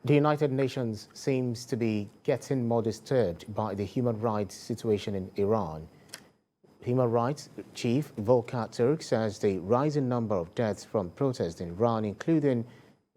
The United Nations seems to be getting more disturbed by the human rights situation in Iran. Human Rights Chief Volker Türk says the rising number of deaths from protests in Iran, including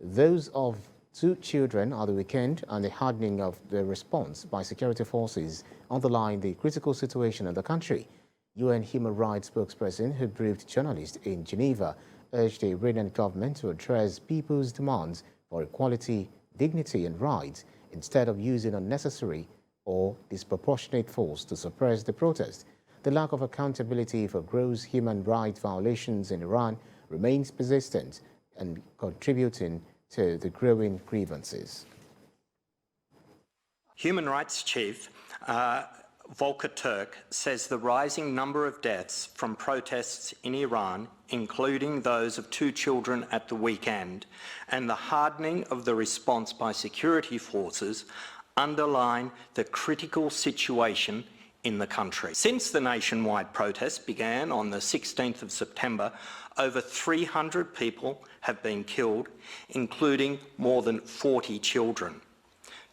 those of 2 children at the weekend, and the hardening of the response by security forces underline the critical situation in the country. UN human rights spokesperson who briefed journalists in Geneva urged the Iranian government to address people's demands for equality, dignity and rights instead of using unnecessary or disproportionate force to suppress the protest. The lack of accountability for gross human rights violations in Iran remains persistent and contributing to the growing grievances. Human Rights Chief Volker Türk says the rising number of deaths from protests in Iran, including those of 2 children at the weekend, and the hardening of the response by security forces underline the critical situation in the country. Since the nationwide protests began on the 16th of September, over 300 people have been killed, including more than 40 children.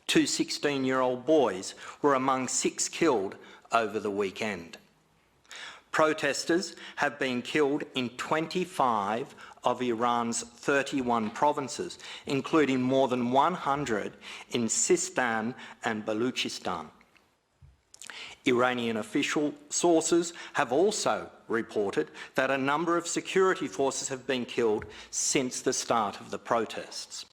2 16-year-old boys were among 6 killed over the weekend. Protesters have been killed in 25 of Iran's 31 provinces, including more than 100 in Sistan and Baluchistan. Iranian official sources have also reported that a number of security forces have been killed since the start of the protests.